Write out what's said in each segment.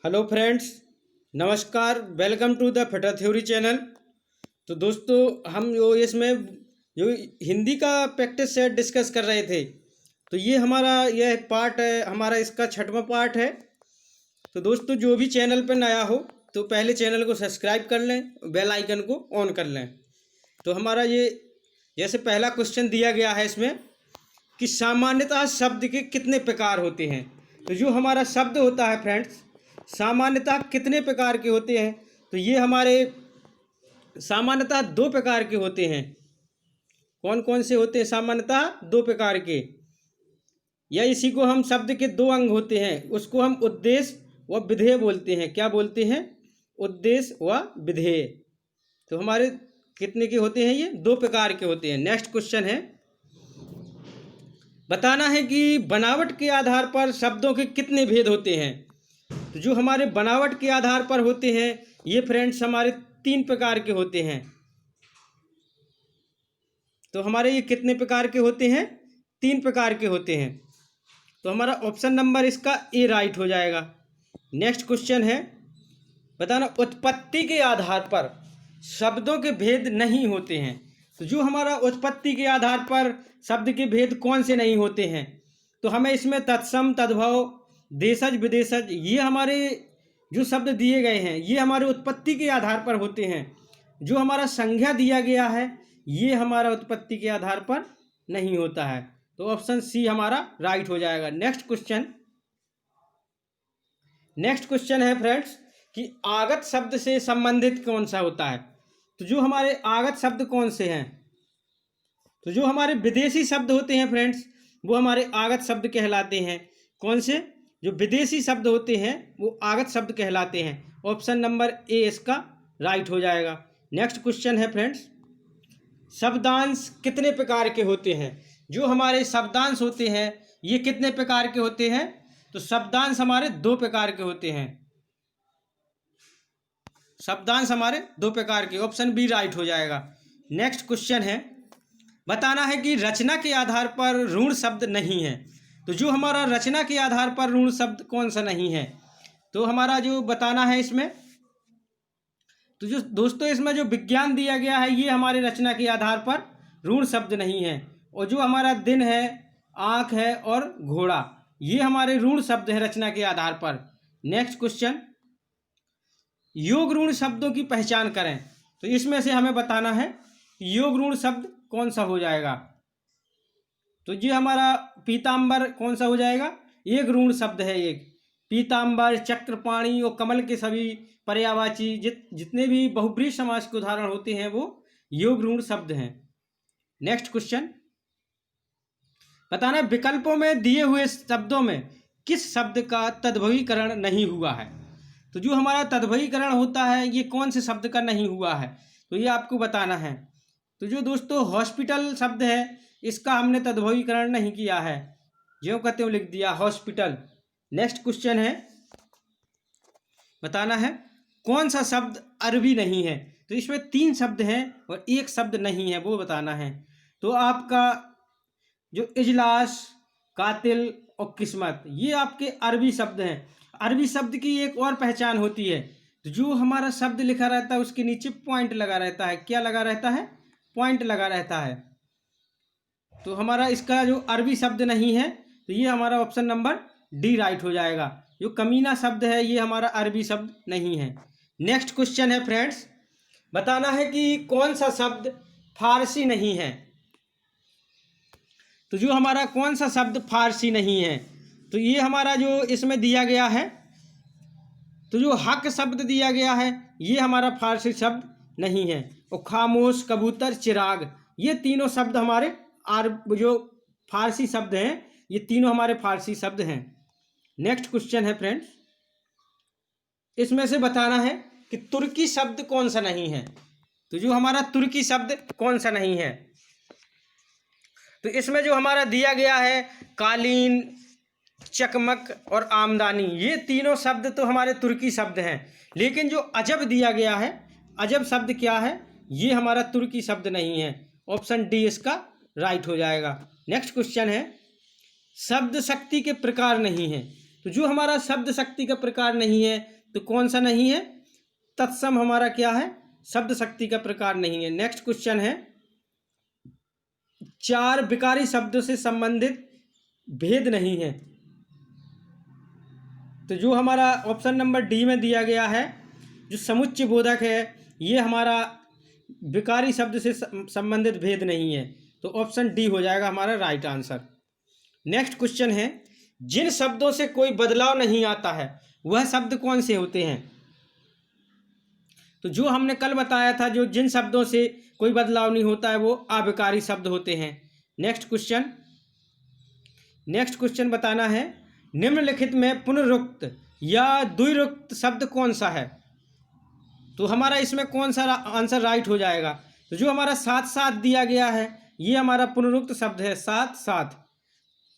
Hello friends, नमस्कार। Welcome to the fitter theory channel. तो दोस्तों, हम इसमें जो हिंदी का प्रैक्टिस सेट डिस्कस कर रहे थे, तो ये हमारा यह पार्ट है, हमारा इसका 6वां पार्ट है। तो दोस्तों, जो भी चैनल पर नया हो तो पहले चैनल को सब्सक्राइब कर लें, बेल आइकन को ऑन कर लें। तो हमारा ये जैसे पहला क्वेश्चन दिया गया है इसमें कि सामान्यतः शब्द के कितने प्रकार होते हैं। तो जो हमारा शब्द होता है फ्रेंड्स, सामान्यतः कितने प्रकार के होते हैं। तो ये हमारे सामान्यतः 2 प्रकार के होते हैं। कौन कौन से होते हैं? सामान्यतः 2 प्रकार के, या इसी को हम शब्द के 2 अंग होते हैं, उसको हम उद्देश्य व विधेय बोलते हैं। क्या बोलते हैं? उद्देश्य व विधेय। तो हमारे कितने के होते हैं? ये 2 प्रकार के होते हैं। नेक्स्ट क्वेश्चन है, बताना है कि बनावट के आधार पर शब्दों के कितने भेद होते हैं। तो जो हमारे बनावट के आधार पर होते हैं ये फ्रेंड्स हमारे 3 प्रकार के होते हैं। तो हमारे ये कितने प्रकार के होते हैं? 3 प्रकार के होते हैं। तो हमारा ऑप्शन नंबर इसका ए राइट हो जाएगा। नेक्स्ट क्वेश्चन है, बताना उत्पत्ति के आधार पर शब्दों के भेद नहीं होते हैं। तो जो हमारा उत्पत्ति के आधार पर शब्द के भेद कौन से नहीं होते हैं, तो हमें इसमें तत्सम, तद्भव, देशज, विदेशज, ये हमारे जो शब्द दिए गए हैं ये हमारे उत्पत्ति के आधार पर होते हैं। जो हमारा संज्ञा दिया गया है ये हमारा उत्पत्ति के आधार पर नहीं होता है। तो ऑप्शन सी हमारा राइट हो जाएगा। नेक्स्ट क्वेश्चन है फ्रेंड्स कि आगत शब्द से संबंधित कौन सा होता है। तो जो हमारे आगत शब्द कौन से हैं? तो जो हमारे विदेशी शब्द होते हैं फ्रेंड्स वो हमारे आगत शब्द कहलाते हैं। कौन से? जो विदेशी शब्द होते हैं वो आगत शब्द कहलाते हैं। ऑप्शन नंबर ए इसका राइट हो जाएगा। नेक्स्ट क्वेश्चन है फ्रेंड्स, शब्दांश कितने प्रकार के होते हैं। जो हमारे शब्दांश होते हैं ये कितने प्रकार के होते हैं? तो शब्दांश हमारे 2 प्रकार के होते हैं। शब्दांश हमारे 2 प्रकार के, ऑप्शन बी राइट हो जाएगा। नेक्स्ट क्वेश्चन है, बताना है कि रचना के आधार पर ऋण शब्द नहीं है। तो जो हमारा रचना के आधार पर ऋण शब्द कौन सा नहीं है, तो हमारा जो बताना है इसमें, तो जो दोस्तों इसमें जो विज्ञान दिया गया है ये हमारे रचना के आधार पर ऋण शब्द नहीं है। और जो हमारा दिन है, आँख है और घोड़ा, ये हमारे ऋण शब्द है रचना के आधार पर। नेक्स्ट क्वेश्चन, योग ऋण शब्दों की पहचान करें। तो इसमें से हमें बताना है योग ऋण शब्द कौन सा हो जाएगा। तो ये हमारा पीताम्बर कौन सा हो जाएगा? एक ऋण शब्द है। एक पीताम्बर, चक्रपाणी और कमल के सभी पर्यायवाची जितने भी बहुब्रीहि समास के उदाहरण होते हैं वो योग ऋण शब्द हैं। नेक्स्ट क्वेश्चन, बताना विकल्पों में दिए हुए शब्दों में किस शब्द का तद्भवीकरण नहीं हुआ है। तो जो हमारा तद्भवीकरण होता है ये कौन से शब्द का नहीं हुआ है, तो ये आपको बताना है। तो जो दोस्तों हॉस्पिटल शब्द है इसका हमने तद्भवीकरण नहीं किया है, ज्यों कहते हो लिख दिया हॉस्पिटल। नेक्स्ट क्वेश्चन है, बताना है कौन सा शब्द अरबी नहीं है। तो इसमें 3 शब्द हैं और एक शब्द नहीं है, वो बताना है। तो आपका जो इजलास, कातिल और किस्मत, ये आपके अरबी शब्द हैं। अरबी शब्द की एक और पहचान होती है, तो जो हमारा शब्द लिखा रहता है उसके नीचे पॉइंट लगा रहता है। क्या लगा रहता है? पॉइंट लगा रहता है। तो हमारा इसका जो अरबी शब्द नहीं है तो ये हमारा ऑप्शन नंबर डी राइट हो जाएगा। जो कमीना शब्द है ये हमारा अरबी शब्द नहीं है। नेक्स्ट क्वेश्चन है फ्रेंड्स, बताना है कि कौन सा शब्द फारसी नहीं है। तो जो हमारा कौन सा शब्द फारसी नहीं है, तो ये हमारा जो इसमें दिया गया है, तो जो हक शब्द दिया गया है ये हमारा फारसी शब्द नहीं है। और खामोश, कबूतर, चिराग, ये तीनों शब्द हमारे जो फारसी शब्द हैं ये तीनों हमारे फारसी शब्द हैं। नेक्स्ट क्वेश्चन है फ्रेंड्स, इसमें से बताना है कि तुर्की शब्द कौन सा नहीं है। तो जो हमारा तुर्की शब्द कौन सा नहीं है, तो इसमें जो हमारा दिया गया है कालीन, चकमक और आमदानी, ये तीनों शब्द तो हमारे तुर्की शब्द हैं। लेकिन जो अजब दिया गया है, अजब शब्द क्या है? ये हमारा तुर्की शब्द नहीं है। ऑप्शन डी इसका राइट हो जाएगा। नेक्स्ट क्वेश्चन है, शब्द शक्ति के प्रकार नहीं है। तो जो हमारा शब्द शक्ति का प्रकार नहीं है तो कौन सा नहीं है? तत्सम हमारा क्या है? शब्द शक्ति का प्रकार नहीं है। नेक्स्ट क्वेश्चन है, चार विकारी शब्दों से संबंधित भेद नहीं है। तो जो हमारा ऑप्शन नंबर डी में दिया गया है, जो समुच्चय बोधक है, ये हमारा विकारी शब्द से संबंधित भेद नहीं है। तो ऑप्शन डी हो जाएगा हमारा राइट आंसर। नेक्स्ट क्वेश्चन है, जिन शब्दों से कोई बदलाव नहीं आता है वह शब्द कौन से होते हैं? तो जो हमने कल बताया था, जो जिन शब्दों से कोई बदलाव नहीं होता है वो अविकारी शब्द होते हैं। नेक्स्ट क्वेश्चन बताना है, निम्नलिखित में पुनरुक्त या द्विरुक्त शब्द कौन सा है? तो हमारा इसमें कौन सा आंसर राइट हो जाएगा? तो जो हमारा साथ साथ दिया गया है ये हमारा पुनरुक्त शब्द है, साथ साथ।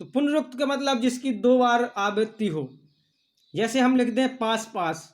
तो पुनरुक्त का मतलब जिसकी दो बार आवृत्ति हो, जैसे हम लिख दें पास पास,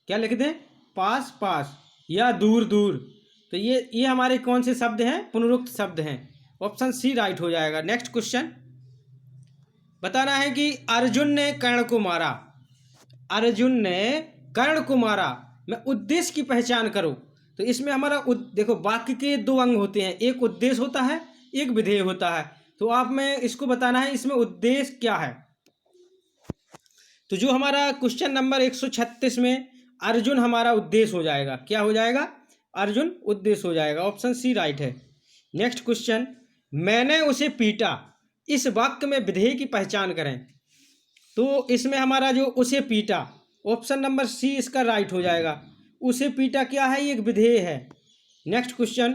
क्या लिख दें? पास पास, या दूर दूर। तो ये हमारे कौन से शब्द हैं? पुनरुक्त शब्द हैं। ऑप्शन सी राइट हो जाएगा। नेक्स्ट क्वेश्चन बताना है कि अर्जुन ने कर्ण को मारा। अर्जुन ने कर्ण को मारा में उद्देश्य की पहचान करो। तो इसमें हमारा देखो, वाक्य के दो अंग होते हैं, एक उद्देश्य होता है, एक विधेय होता है। तो आप में इसको बताना है इसमें उद्देश्य क्या है। तो जो हमारा क्वेश्चन नंबर 136 में अर्जुन हमारा उद्देश्य हो जाएगा। क्या हो जाएगा? अर्जुन उद्देश्य हो जाएगा। ऑप्शन सी राइट है। नेक्स्ट क्वेश्चन, मैंने उसे पीटा, इस वाक्य में विधेय की पहचान करें। तो इसमें हमारा जो उसे पीटा, ऑप्शन नंबर सी इसका राइट हो जाएगा। उसे पीटा क्या है? ये एक विधेय है। नेक्स्ट क्वेश्चन,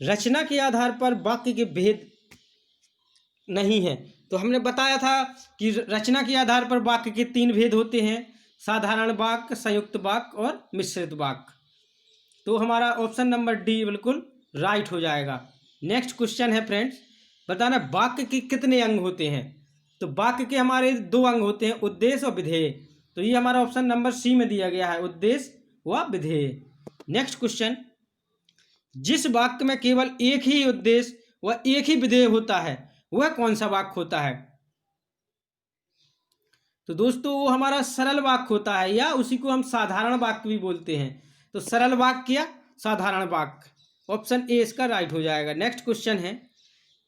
रचना के आधार पर वाक्य के भेद नहीं है। तो हमने बताया था कि रचना के आधार पर वाक्य के तीन भेद होते हैं, साधारण वाक्य, संयुक्त वाक्य और मिश्रित वाक्य। तो हमारा ऑप्शन नंबर डी बिल्कुल राइट हो जाएगा। नेक्स्ट क्वेश्चन है फ्रेंड्स, बताना वाक्य के कितने अंग होते हैं? तो वाक्य के हमारे दो अंग होते हैं, उद्देश्य और विधेय। तो ये हमारा ऑप्शन नंबर सी में दिया गया है, उद्देश्य व विधेय। नेक्स्ट क्वेश्चन, जिस वाक्य में केवल एक ही उद्देश्य व एक ही विधेय होता है वह कौन सा वाक्य होता है? तो दोस्तों वो हमारा सरल वाक्य होता है, या उसी को हम साधारण वाक्य भी बोलते हैं। तो सरल वाक्य या साधारण वाक्य, ऑप्शन ए इसका राइट हो जाएगा। नेक्स्ट क्वेश्चन है,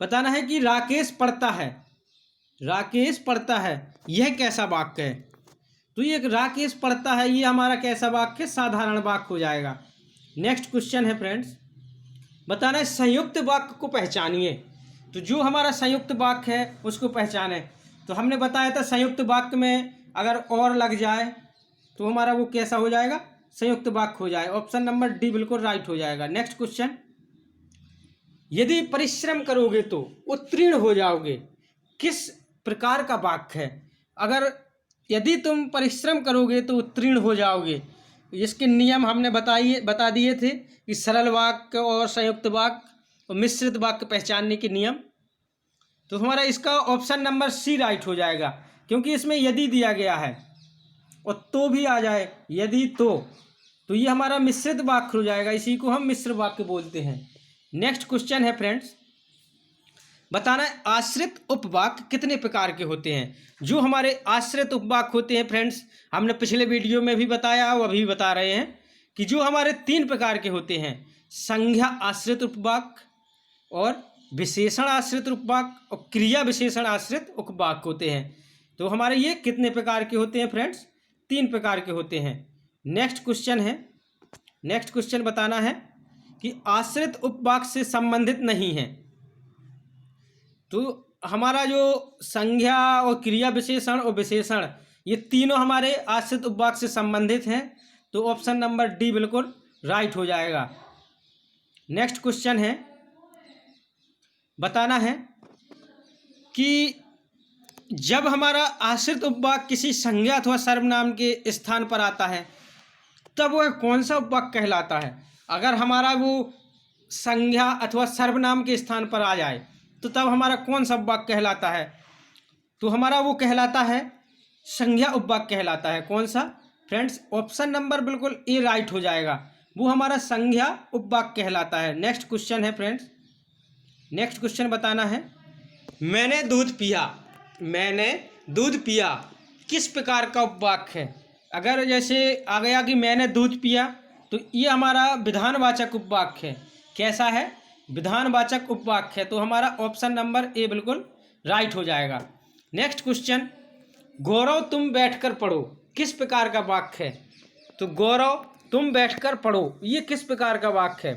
बताना है कि राकेश पढ़ता है, राकेश पढ़ता है यह कैसा वाक्य है? तो ये राकेश पढ़ता है ये हमारा कैसा वाक्य? साधारण वाक्य हो जाएगा। नेक्स्ट क्वेश्चन है फ्रेंड्स, बताना है संयुक्त वाक्य को पहचानिए। तो जो हमारा संयुक्त वाक्य है उसको पहचाने। तो हमने बताया था संयुक्त वाक्य में अगर और लग जाए तो हमारा वो कैसा हो जाएगा? संयुक्त वाक्य हो जाए। ऑप्शन नंबर डी बिल्कुल राइट हो जाएगा। नेक्स्ट क्वेश्चन, यदि परिश्रम करोगे तो उत्तीर्ण हो जाओगे, किस प्रकार का वाक्य है? अगर यदि तुम परिश्रम करोगे तो उत्तीर्ण हो जाओगे, इसके नियम हमने बता दिए थे कि सरल वाक्य और संयुक्त वाक्य और मिश्रित वाक्य पहचानने के नियम। तो हमारा इसका ऑप्शन नंबर सी राइट हो जाएगा, क्योंकि इसमें यदि दिया गया है और तो भी आ जाए, यदि तो ये हमारा मिश्रित वाक्य हो जाएगा, इसी को हम मिश्र वाक्य बोलते हैं। नेक्स्ट क्वेश्चन है फ्रेंड्स, बताना है आश्रित उपवाक्य कितने प्रकार के होते हैं? जो हमारे आश्रित उपवाक्य होते हैं फ्रेंड्स, हमने पिछले वीडियो में भी बताया और अभी बता रहे हैं कि जो हमारे तीन प्रकार के होते हैं, संज्ञा आश्रित उपवाक्य और विशेषण आश्रित उपवाक्य और क्रिया विशेषण आश्रित उपवाक्य होते हैं। तो हमारे ये कितने प्रकार के होते हैं फ्रेंड्स? तीन प्रकार के होते हैं। नेक्स्ट क्वेश्चन बताना है कि आश्रित उपवाक्य से संबंधित नहीं है। तो हमारा जो संज्ञा और क्रिया विशेषण और विशेषण ये तीनों हमारे आश्रित उपवाक्य से संबंधित हैं। तो ऑप्शन नंबर डी बिल्कुल राइट हो जाएगा। नेक्स्ट क्वेश्चन है, बताना है कि जब हमारा आश्रित उपवाक्य किसी संज्ञा अथवा सर्वनाम के स्थान पर आता है तब वह कौन सा उपवाक्य कहलाता है? अगर हमारा वो संज्ञा अथवा सर्वनाम के स्थान पर आ जाए तो तब हमारा कौन सा उपवाक्य कहलाता है? तो हमारा वो कहलाता है संज्ञा उपवाक्य कहलाता है। कौन सा फ्रेंड्स? ऑप्शन नंबर बिल्कुल ए राइट हो जाएगा, वो हमारा संज्ञा उपवाक्य कहलाता है। नेक्स्ट क्वेश्चन है फ्रेंड्स, नेक्स्ट क्वेश्चन बताना है, मैंने दूध पिया, मैंने दूध पिया किस प्रकार का उपवाक्य है। अगर जैसे आ गया कि मैंने दूध पिया, तो ये हमारा विधानवाचक उपवाक्य है। कैसा है? विधानवाचक उपवाक्य है। तो हमारा ऑप्शन नंबर ए बिल्कुल राइट हो जाएगा। नेक्स्ट क्वेश्चन, गौरव तुम बैठकर पढ़ो, किस प्रकार का वाक्य है। तो गौरव तुम बैठकर पढ़ो, ये किस प्रकार का वाक्य है।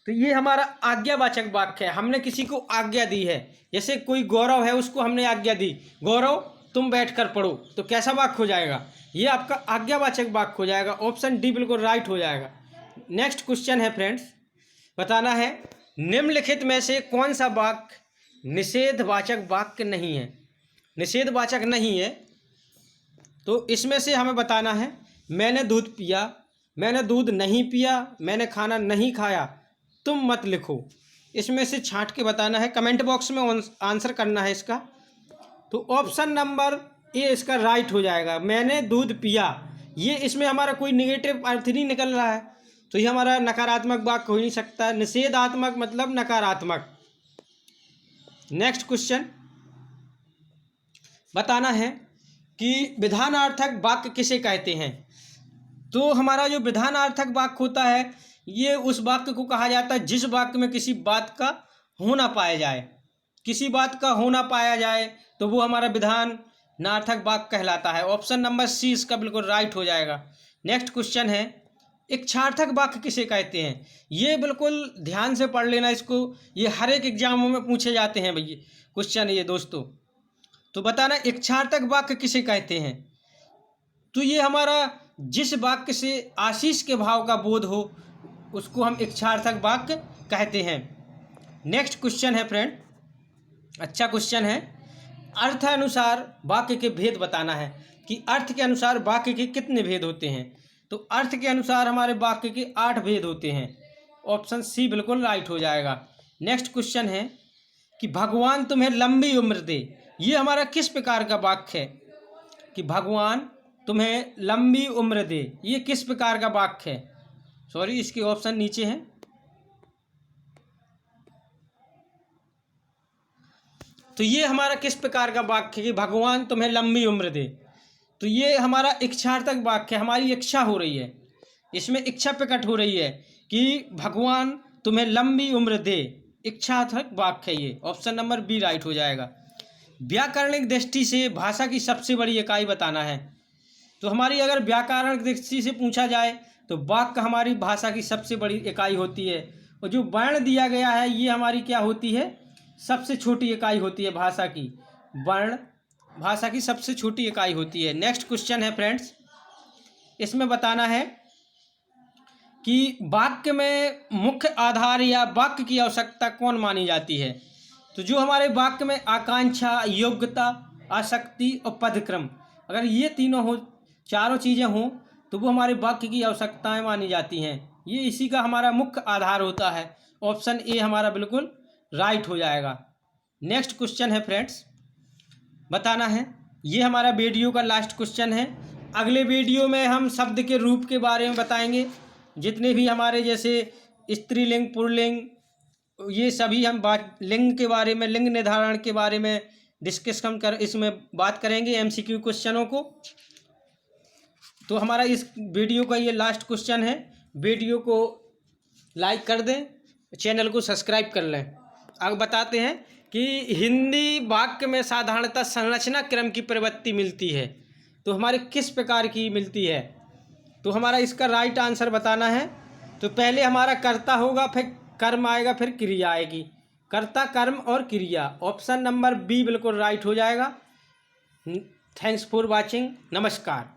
तो ये हमारा आज्ञावाचक वाक्य है। हमने किसी को आज्ञा दी है, जैसे कोई गौरव है, उसको हमने आज्ञा दी, गौरव तुम बैठकर पढ़ो, तो कैसा वाक्य हो जाएगा? ये आपका आज्ञावाचक वाक्य हो जाएगा। ऑप्शन डी बिल्कुल राइट हो जाएगा। नेक्स्ट क्वेश्चन है फ्रेंड्स, बताना है निम्नलिखित में से कौन सा वाक्य निषेधवाचक वाक्य नहीं है। निषेधवाचक नहीं है, तो इसमें से हमें बताना है मैंने दूध पिया, मैंने दूध नहीं पिया, मैंने खाना नहीं खाया, तुम मत लिखो। इसमें से छांट के बताना है, कमेंट बॉक्स में आंसर करना है इसका। तो ऑप्शन नंबर ए इसका राइट हो जाएगा। मैंने दूध पिया, ये इसमें हमारा कोई नेगेटिव अर्थ नहीं निकल रहा है, तो ये हमारा नकारात्मक वाक्य हो नहीं सकता। निषेधात्मक मतलब नकारात्मक। नेक्स्ट क्वेश्चन, बताना है कि विधानार्थक वाक्य किसे कहते हैं। तो हमारा जो विधानार्थक वाक्य होता है, ये उस वाक्य को कहा जाता है जिस वाक्य में किसी बात का होना पाया जाए। किसी बात का होना पाया जाए तो वो हमारा विधानार्थक वाक्य कहलाता है। ऑप्शन नंबर सी इसका बिल्कुल राइट हो जाएगा। नेक्स्ट क्वेश्चन है, इच्छार्थक वाक्य किसे कहते हैं। ये बिल्कुल ध्यान से पढ़ लेना इसको, ये हर एक एग्जामों में पूछे जाते हैं भैया क्वेश्चन ये दोस्तों। तो बताना इच्छार्थक वाक्य किसे कहते हैं। तो ये हमारा जिस वाक्य से आशीष के भाव का बोध हो, उसको हम इच्छार्थक वाक्य कहते हैं। नेक्स्ट क्वेश्चन है फ्रेंड, अच्छा क्वेश्चन है, अर्थ अनुसार वाक्य के भेद बताना है कि अर्थ के अनुसार वाक्य के कितने भेद होते हैं। तो अर्थ के अनुसार हमारे वाक्य के 8 भेद होते हैं। ऑप्शन सी बिल्कुल राइट हो जाएगा। नेक्स्ट क्वेश्चन है कि भगवान तुम्हें लंबी उम्र दे, ये हमारा किस प्रकार का वाक्य है कि भगवान तुम्हें लंबी उम्र दे, ये किस प्रकार का वाक्य है। सॉरी, इसके ऑप्शन नीचे हैं। तो ये हमारा किस प्रकार का वाक्य है कि भगवान तुम्हें लंबी उम्र दे। तो ये हमारा इच्छार्थक वाक्य है, हमारी इच्छा हो रही है, इसमें इच्छा प्रकट हो रही है कि भगवान तुम्हें लंबी उम्र दे, इच्छार्थक वाक्य है ये। ऑप्शन नंबर बी राइट हो जाएगा। व्याकरणिक दृष्टि से भाषा की सबसे बड़ी इकाई बताना है। तो हमारी अगर व्याकरणिक दृष्टि से पूछा जाए तो वाक्य हमारी भाषा की सबसे बड़ी इकाई होती है, और जो वर्ण दिया गया है ये हमारी क्या होती है, सबसे छोटी इकाई होती है भाषा की। वर्ण भाषा की सबसे छोटी इकाई होती है। नेक्स्ट क्वेश्चन है फ्रेंड्स, इसमें बताना है कि वाक्य में मुख्य आधार या वाक्य की आवश्यकता कौन मानी जाती है। तो जो हमारे वाक्य में आकांक्षा, योग्यता, आसक्ति और पदक्रम, अगर ये तीनों हो, चारों चीज़ें हों, तो वो हमारे वाक्य की आवश्यकताएं मानी जाती हैं। ये इसी का हमारा मुख्य आधार होता है। ऑप्शन ए हमारा बिल्कुल राइट हो जाएगा। नेक्स्ट क्वेश्चन है फ्रेंड्स, बताना है, ये हमारा वीडियो का लास्ट क्वेश्चन है। अगले वीडियो में हम शब्द के रूप के बारे में बताएंगे, जितने भी हमारे जैसे स्त्रीलिंग, पुल्लिंग, ये सभी हम लिंग के बारे में, लिंग निर्धारण के बारे में डिस्कशन कर इसमें बात करेंगे, एमसीक्यू क्वेश्चनों को। तो हमारा इस वीडियो का ये लास्ट क्वेश्चन है। वीडियो को लाइक कर दें, चैनल को सब्सक्राइब कर लें। अब बताते हैं कि हिंदी वाक्य में साधारणतः संरचना क्रम की प्रवृत्ति मिलती है, तो हमारे किस प्रकार की मिलती है। तो हमारा इसका राइट आंसर बताना है। तो पहले हमारा कर्ता होगा, फिर कर्म आएगा, फिर क्रिया आएगी। कर्ता, कर्म और क्रिया। ऑप्शन नंबर बी बिल्कुल राइट हो जाएगा। Thanks for watching. नमस्कार।